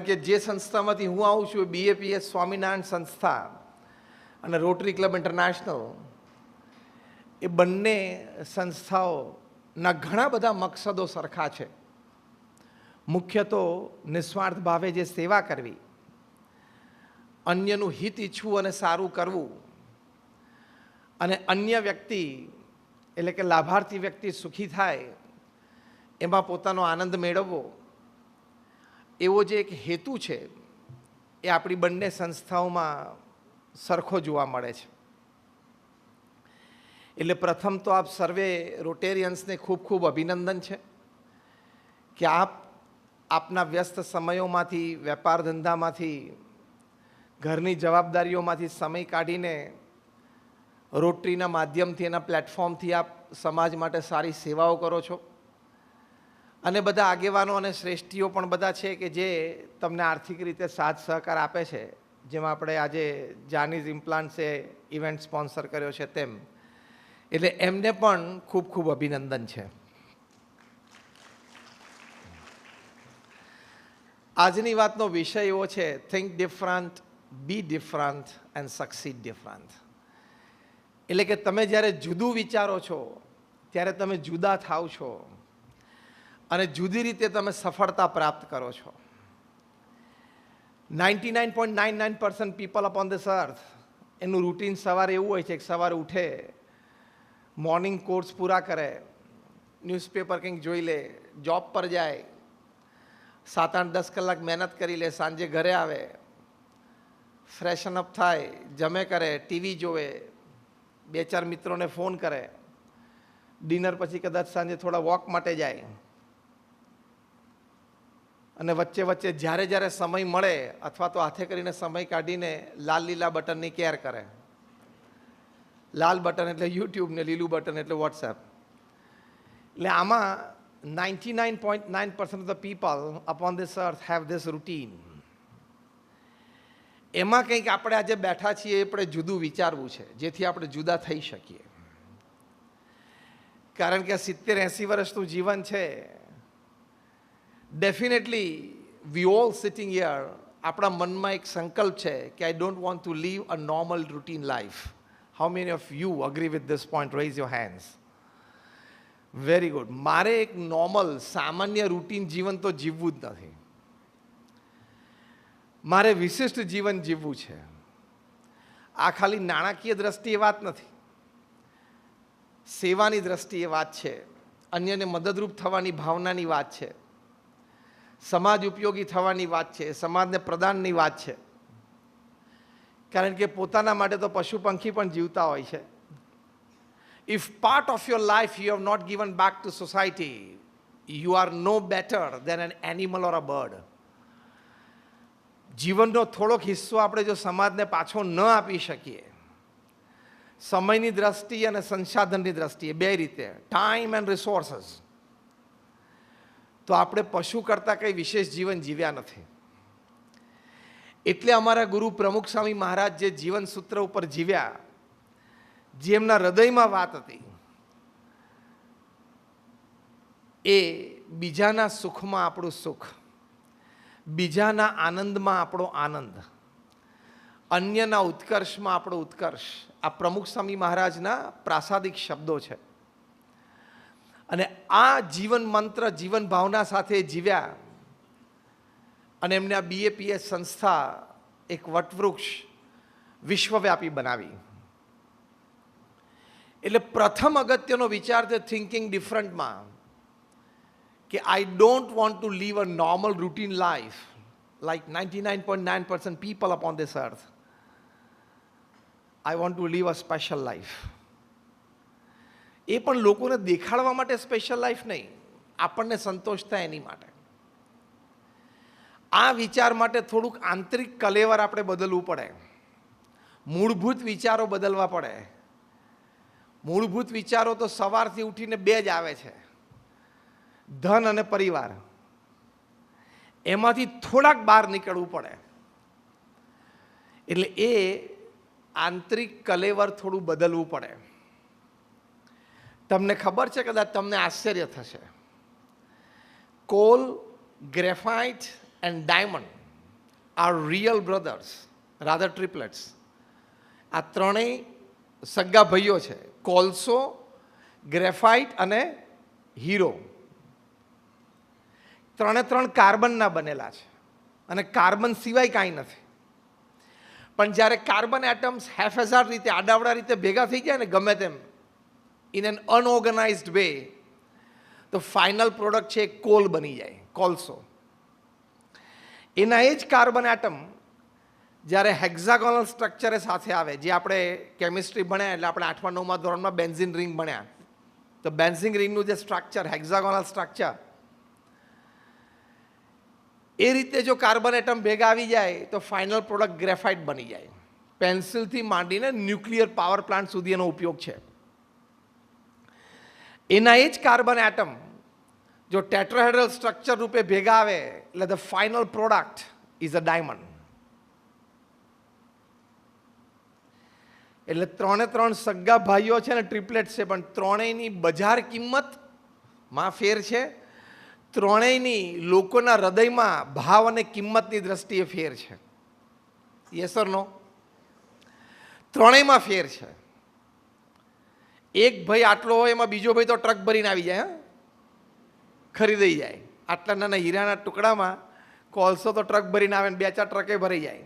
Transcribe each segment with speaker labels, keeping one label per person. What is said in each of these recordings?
Speaker 1: કે જે સંસ્થામાંથી હું આવું છું BAPS સ્વામિનારાયણ સંસ્થા અને રોટરી ક્લબ ઇન્ટરનેશનલ એ બંને સંસ્થાઓના ઘણા બધા મકસદો સરખા છે. મુખ્ય તો નિસ્વાર્થ ભાવે જે સેવા કરવી, અન્યનું હિત ઈચ્છવું અને સારું કરવું, અને અન્ય વ્યક્તિ એટલે કે લાભાર્થી વ્યક્તિ સુખી થાય એમાં પોતાનો આનંદ મેળવવો, એવો જે એક હેતુ છે એ આપણી બંને સંસ્થાઓમાં સરખો જોવા મળે છે. એટલે પ્રથમ તો આપ સર્વે રોટેરિયન્સને ખૂબ ખૂબ અભિનંદન છે કે આપના વ્યસ્ત સમયોમાંથી, વેપાર ધંધામાંથી, ઘરની જવાબદારીઓમાંથી સમય કાઢીને રોટરીના માધ્યમથી, એના પ્લેટફોર્મથી આપ સમાજ માટે સારી સેવાઓ કરો છો. અને બધા આગેવાનો અને શ્રેષ્ઠીઓ પણ બધા છે કે જે તમને આર્થિક રીતે સાથ સહકાર આપે છે. જેમાં આપણે આજે જાનીઝ ઇમ્પ્લાન્ટ્સે ઇવેન્ટ સ્પોન્સર કર્યો છે તેમ. એટલે એમને પણ ખૂબ ખૂબ અભિનંદન છે. આજની વાતનો વિષય એવો છે, think different, be different and succeed different. એટલે કે તમે જ્યારે જુદું વિચારો છો ત્યારે તમે જુદા થાવ છો અને જુદી રીતે તમે સફળતા પ્રાપ્ત કરો છો. 99.99% પીપલ અપોન ધીસ અર્થ એનું રૂટીન સવારે એવું હોય છે કે સવારે ઉઠે, મોર્નિંગ કોર્સ પૂરા કરે, ન્યૂઝપેપર કંઈક જોઈ લે, જોબ પર જાય, 7-8-10 કલાક મહેનત કરી લે, સાંજે ઘરે આવે, ફ્રેશન અપ થાય, જમે કરે, ટીવી જોવે, 2-4 મિત્રોને ફોન કરે, ડિનર પછી કદાચ સાંજે થોડા વોક માટે જાય, અને વચ્ચે વચ્ચે જ્યારે જ્યારે સમય મળે અથવા તો હાથે કરીને સમય કાઢીને લાલ લીલા બટનની કેર કરે. લાલ બટન એટલે યુટ્યુબ ને લીલું બટન એટલે વોટ્સએપ. એટલે આમાં 99.9% of the people upon this earth have this routine. એમાં કંઈક આપણે આજે બેઠા છીએ એ આપણે જુદું વિચારવું છે, જેથી આપણે જુદા થઈ શકીએ. કારણ કે 70-80 વર્ષનું જીવન છે. Definitely we all sitting here, આપણા મનમાં એક સંકલ્પ છે કે I don't want to live a normal routine life. How many of you agree with this point? Raise your hands. Very good. મારે એક નોર્મલ સામાન્ય રૂટીન જીવન તો જીવવું જ નથી. મારે વિશિષ્ટ જીવન જીવવું છે. આ ખાલી નાણાકીય દ્રષ્ટિએ વાત નથી, સેવાની દ્રષ્ટિએ વાત છે, અન્યને મદદરૂપ થવાની ભાવનાની વાત છે, સમાજ ઉપયોગી થવાની વાત છે, સમાજને પ્રદાનની વાત છે. કારણ કે પોતાના માટે તો પશુ પંખી પણ જીવતા હોય છે. If part of your life you have not given back to society, you are no better than an animal or a bird. જીવનનો થોડોક હિસ્સો આપણે જો સમાજને પાછો ન આપી શકીએ, સમયની દ્રષ્ટિએ અને સંસાધનની દ્રષ્ટિએ, બે રીતે, ટાઈમ એન્ડ રિસોર્સિસ, તો આપણે પશુ કરતાં કંઈ વિશેષ જીવન જીવ્યા નથી. એટલે અમારા ગુરુ પ્રમુખ સ્વામી મહારાજ જે જીવન સૂત્ર ઉપર જીવ્યા, જે એમના હૃદયમાં વાત હતી, એ બીજાના સુખમાં આપણું સુખ, બીજાના આનંદમાં આપણો આનંદ, અન્યના ઉત્કર્ષમાં આપણો ઉત્કર્ષ, આ પ્રમુખ સ્વામી મહારાજના પ્રાસાદિક શબ્દો છે. અને આ જીવન મંત્ર, જીવન ભાવના સાથે જીવ્યા અને એમને આ BAPS સંસ્થા એક વટવૃક્ષ વિશ્વવ્યાપી બનાવી. એટલે પ્રથમ અગત્યનો વિચાર છે થિંકિંગ ડિફરન્ટમાં, કે I don't want to live a normal routine life like 99.9% people upon this earth. I want to live a special life. એ પણ લોકોને દેખાડવા માટે સ્પેશિયલ લાઈફ નહીં, આપણને સંતોષ થાય એની માટે. આ વિચાર માટે થોડુંક આંતરિક કલેવર આપણે બદલવું પડે, મૂળભૂત વિચારો બદલવા પડે. મૂળભૂત વિચારો તો સવારથી ઉઠીને બે જ આવે છે, ધન અને પરિવાર. એમાંથી થોડાક બહાર નીકળવું પડે. એટલે એ આંતરિક કલેવર થોડું બદલવું પડે. તમને ખબર છે, કદાચ તમને આશ્ચર્ય થશે, coal, graphite and diamond are real brothers, rather triplets. આ ત્રણેય સગા ભાઈઓ છે, કોલસો, ગ્રેફાઇટ અને હીરો. ત્રણ કાર્બનના બનેલા છે અને કાર્બન સિવાય કાંઈ નથી. પણ જ્યારે કાર્બન એટમ્સ હેફેઝાર્ડ રીતે, આડાવડા રીતે ભેગા થઈ જાય ને ગમે તેમ, ઇન એન અનઓર્ગનાઇઝડ વે, તો ફાઇનલ પ્રોડક્ટ છે કોલ બની જાય, કોલસો. એના એ જ કાર્બન એટમ જ્યારે હેક્ઝાગોનલ સ્ટ્રક્ચરે સાથે આવે, જે આપણે કેમિસ્ટ્રી ભણ્યા એટલે આપણે 8મા 9મા ધોરણમાં બેન્ઝીન રિંગ ભણ્યા, તો બેન્ઝીન રિંગનું જે સ્ટ્રક્ચર, હેક્ઝાગોનલ સ્ટ્રક્ચર, એ રીતે જો કાર્બન એટમ ભેગા આવી જાય તો ફાઇનલ પ્રોડક્ટ ગ્રેફાઇટ બની જાય. પેન્સિલથી માંડીને ન્યુક્લિયર પાવર પ્લાન્ટ સુધી એનો ઉપયોગ છે. એના એ જ કાર્બન એટમ જો ટેટ્રાહેડ્રલ સ્ટ્રક્ચર રૂપે ભેગા આવે એટલે the final product is a diamond. એટલે ત્રણ સગા ભાઈઓ છે ને, ટ્રિપલેટ છે, પણ ત્રણેયની બજાર કિંમતમાં ફેર છે. ત્રણેયની લોકોના હૃદયમાં ભાવ અને કિંમતની દ્રષ્ટિએ ફેર છે. યસ ઓર નો? ત્રણેયમાં ફેર છે. એક ભાઈ આટલો હોય એમાં બીજો ભાઈ તો ટ્રક ભરીને આવી જાય, ખરીદી જાય. આટલા નાના હીરાના ટુકડામાં કોલસો તો ટ્રક ભરીને આવે ને 2-4 ટ્રકે ભરી જાય.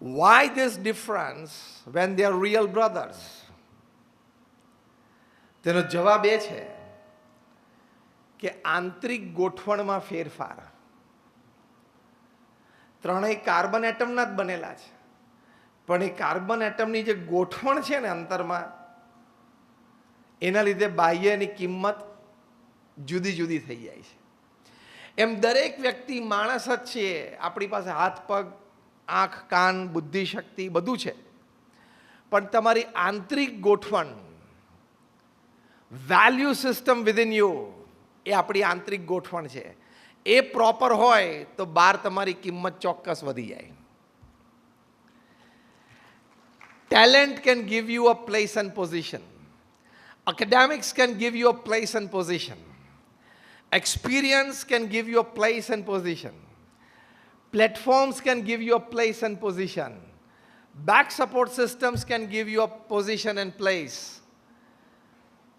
Speaker 1: Why this difference when they are real brothers? તેનો જવાબ એ છે કે આંતરિક ગોઠવણમાં ફેરફાર. ત્રણેય કાર્બન એટમના જ બનેલા છે, પણ એ કાર્બન એટમની જે ગોઠવણ છે ને અંતરમાં, એના લીધે બાહ્યની કિંમત જુદી જુદી થઈ જાય છે. એમ દરેક વ્યક્તિ માણસ જ છે. આપણી પાસે હાથ, પગ, આંખ, કાન, બુદ્ધિ, શક્તિ બધું છે, પણ તમારી આંતરિક ગોઠવણ, વેલ્યુ સિસ્ટમ વિધિન યુ, એ આપણી આંતરિક ગોઠવણ છે. એ પ્રોપર હોય તો બહાર તમારી કિંમત ચોક્કસ વધી જાય. Talent can give you a place and position. Academics can give you a place and position. Experience can give you a place and position. Platforms can give you a place and position. Back support systems can give you a position and place.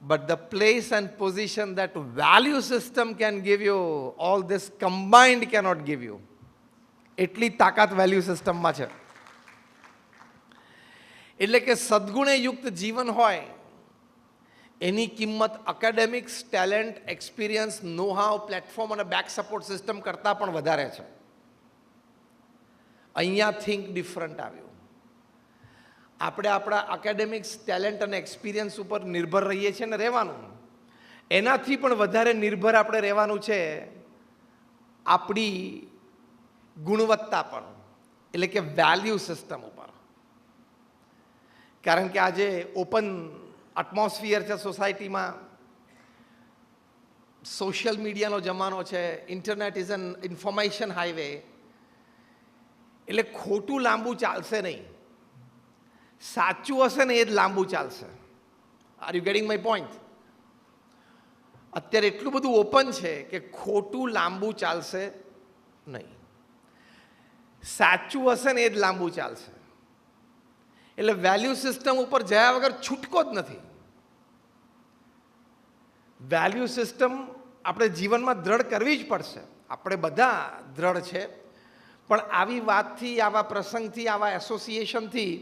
Speaker 1: But the place and position that value system can give you, all this combined cannot give you. એટલી તાકાત value સિસ્ટમમાં છે. એટલે કે સદગુણે યુક્ત જીવન હોય એની કિંમત academics, talent, experience, know how, platform અને બેક સપોર્ટ સિસ્ટમ કરતાં પણ વધારે છે. અહીંયા થિંક ડિફરન્ટ આવ્યું. આપણે આપણા એકેડેમિક્સ, ટેલેન્ટ અને એક્સપિરિયન્સ ઉપર નિર્ભર રહીએ છીએ ને રહેવાનું. એનાથી પણ વધારે નિર્ભર આપણે રહેવાનું છે આપણી ગુણવત્તા પર, એટલે કે વેલ્યુ સિસ્ટમ ઉપર. કારણ કે આજે ઓપન એટમોસ્ફિયર છે સોસાયટીમાં, સોશિયલ મીડિયાનો જમાનો છે, internet is and information highway. એટલે ખોટું લાંબુ ચાલશે નહીં, સાચું હશે ને એ જ લાંબુ ચાલશે. Are you getting my point? અત્યારે એટલું બધું ઓપન છે કે ખોટું લાંબુ ચાલશે નહીં, સાચું હશે ને એ જ લાંબુ ચાલશે. એટલે વેલ્યુ સિસ્ટમ ઉપર જયા વગર છૂટકો જ નથી. વેલ્યુ સિસ્ટમ આપણે જીવનમાં દ્રઢ કરવી જ પડશે. આપણે બધા દ્રઢ છે, પણ આવી વાતથી, આવા પ્રસંગથી, આવા એસોસિએશનથી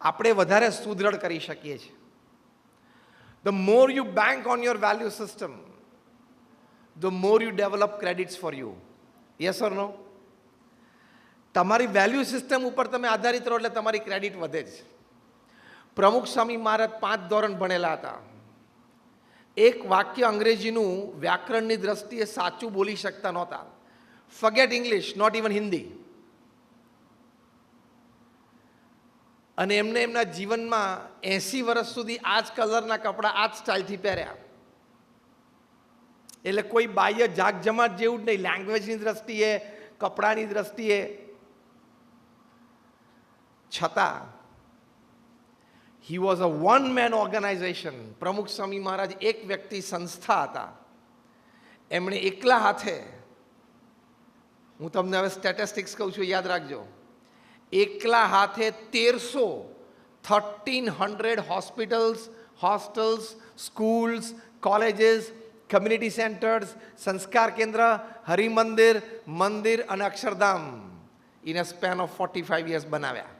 Speaker 1: આપણે વધારે સુદૃઢ કરી શકીએ છીએ. The more you bank on your value system, the more you develop credits for you. Yes or no? તમારી વેલ્યુ સિસ્ટમ ઉપર તમે આધારિત રહો એટલે તમારી ક્રેડિટ વધે જ. પ્રમુખ સ્વામી મહારાજ 5 ધોરણ ભણેલા હતા. એક વાક્ય અંગ્રેજીનું વ્યાકરણની દ્રષ્ટિએ સાચું બોલી શકતા નહોતા. Forget English, not even Hindi. અને એમને એમના જીવનમાં 80 વર્ષ સુધી આ જ કલરના કપડાં આ જ સ્ટાઇલથી પહેર્યા. એટલે કોઈ બાહ્ય જાગજમાટ જેવું જ નહીં, લેંગ્વેજની દ્રષ્ટિએ, કપડાની દ્રષ્ટિએ. છતાં he was a one man organization. પ્રમુખ સ્વામી મહારાજ એક વ્યક્તિ સંસ્થા હતા. એમણે એકલા હાથે હું તમને હવે સ્ટેટિસ્ટિક્સ કહું છું, યાદ રાખજો. એકલા હાથે 1300 hospitals, hostels, schools, colleges, community centres, સંસ્કાર કેન્દ્ર, હરિમંદિર, મંદિર અને Akshardham in a span of 45 years બનાવ્યા.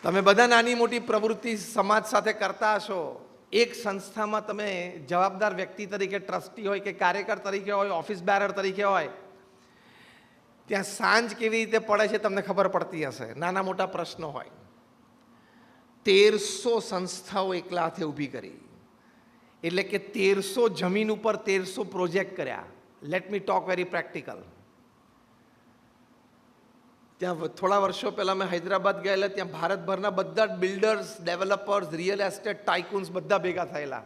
Speaker 1: તમે બધા નાની મોટી પ્રવૃત્તિ સમાજ સાથે કરતા હશો. એક સંસ્થામાં તમે જવાબદાર વ્યક્તિ તરીકે, ટ્રસ્ટી હોય કે કાર્યકર તરીકે હોય, ઓફિસ બેરર તરીકે હોય, ત્યાં સાંજ કેવી રીતે પડે છે તમને ખબર પડતી હશે. નાના મોટા પ્રશ્નો હોય. 1300 સંસ્થાઓ એકલા હાથે ઊભી કરી, એટલે કે 1300 જમીન ઉપર 1300 પ્રોજેક્ટ કર્યા. Let me talk very practical. ત્યાં થોડા વર્ષો પહેલાં મેં હૈદરાબાદ ગયેલા. ત્યાં ભારતભરના બધા જ બિલ્ડર્સ, ડેવલપર્સ, રિયલ એસ્ટેટ ટાઇકુન્સ બધા ભેગા થયેલા.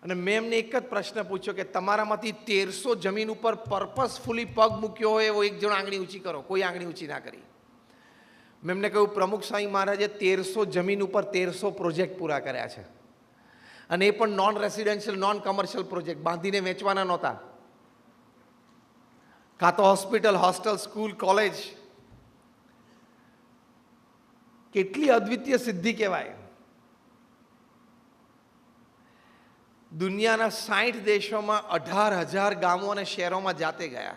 Speaker 1: અને મેં એમને એક જ પ્રશ્ન પૂછ્યો કે તમારામાંથી 1300 જમીન ઉપર પર્પસફુલી પગ મૂક્યો હોય એવો એક જણ આંગળી ઊંચી કરો. કોઈ આંગળી ઊંચી ના કરી. મેં એમને કહ્યું પ્રમુખ સ્વામી મહારાજે 1300 જમીન ઉપર 1300 પ્રોજેક્ટ પૂરા કર્યા છે, અને એ પણ non residential, non commercial project, બાંધીને વેચવાના નહોતા. કાં તો હોસ્પિટલ, હોસ્ટેલ, સ્કૂલ, કોલેજ. કેટલી અદ્વિતીય સિદ્ધિ કહેવાય. દુનિયાના 60 દેશોમાં 18,000 ગામો અને શહેરોમાં જાતે ગયા.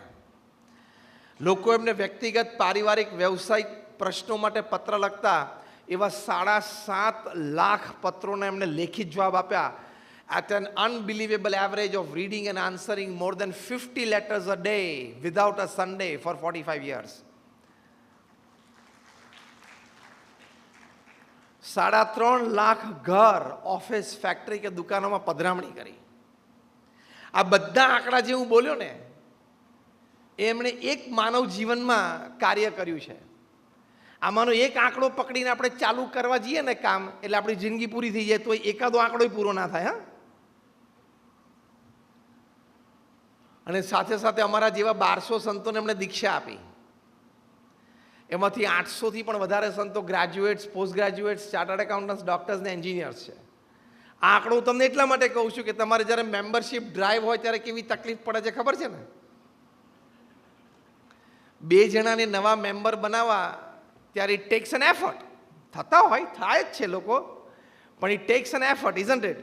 Speaker 1: લોકો એમને વ્યક્તિગત, પારિવારિક, વ્યવસાયિક પ્રશ્નો માટે પત્ર લખતા. એવા 7.5 લાખ પત્રોને એમને લેખિત જવાબ આપ્યા. At an unbelievable average of reading and answering more than 50 letters a day without a Sunday for 45 years. 3.5 lakh ઘર, ઓફિસ, ફેક્ટરી કે દુકાનોમાં પધરામણી કરી. આ બધા આંકડા જે હું બોલ્યો ને, એમણે એક માનવ જીવનમાં કાર્ય કર્યું છે. આમાંનો એક આંકડો પકડીને આપણે ચાલુ કરવા જઈએ ને કામ, એટલે આપણી જિંદગી પૂરી થઈ જાય. તો એકાદો આંકડો પૂરો ના થાય. હા. અને સાથે સાથે અમારા જેવા 1200 સંતોને એમણે દીક્ષા આપી. એમાંથી 800થી પણ વધારે સંતો graduates, post graduates, chartered accountants, doctors ને એન્જિનિયર્સ છે. આ આંકડો હું તમને એટલા માટે કહું છું કે તમારે જ્યારે મેમ્બરશિપ ડ્રાઈવ હોય ત્યારે કેવી તકલીફ પડે છે ખબર છે ને. 2 જણાને નવા મેમ્બર બનાવવા ત્યારે ઇટ ટેક્સ એન એફર્ટ. થતા હોય, થાય જ છે લોકો, પણ it takes an effort, isn't it?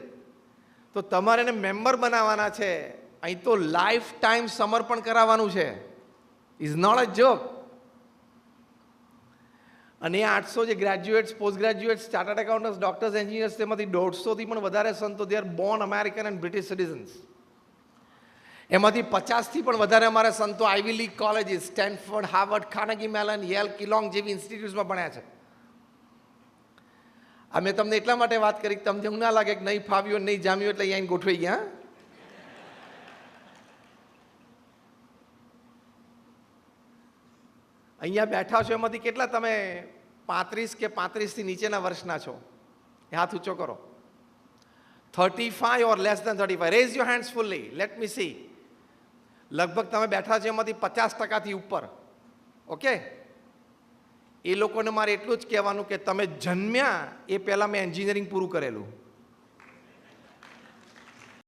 Speaker 1: તો તમારે એને મેમ્બર બનાવવાના છે. અહીં તો લાઈફ ટાઈમ સમર્પણ કરાવવાનું છે. Is not a joke. અને 800 જે graduates, post graduates, chartered accountants, doctors, engineers, તેમાંથી 150થી પણ વધારે સંતો they are born American and British citizens. એમાંથી 50થી પણ વધારે અમારા સંતો Ivy League colleges, Stanford, Harvard, Carnegie Mellon, Yale, Kellogg જેવી ઇન્સ્ટિટ્યૂટ્સમાં ભણ્યા છે. આ મેં તમને એટલા માટે વાત કરી કે તમને એવું ના લાગે કે નહીં ફાવ્યું, નહીં જામ્યું એટલે અહીંયા ગોઠવાઈ ગયા. અહીંયા બેઠા છો એમાંથી કેટલા તમે 35 કે 35થી નીચેના વર્ષના છો? હાથ ઊંચો કરો. 35 or less than 35. Raise your hands fully. Let me see. લગભગ તમે બેઠા છો એમાંથી 50% ઉપર. ઓકે. એ લોકોને મારે એટલું જ કહેવાનું કે તમે જન્મ્યા એ પહેલાં મેં એન્જિનિયરિંગ પૂરું કરેલું.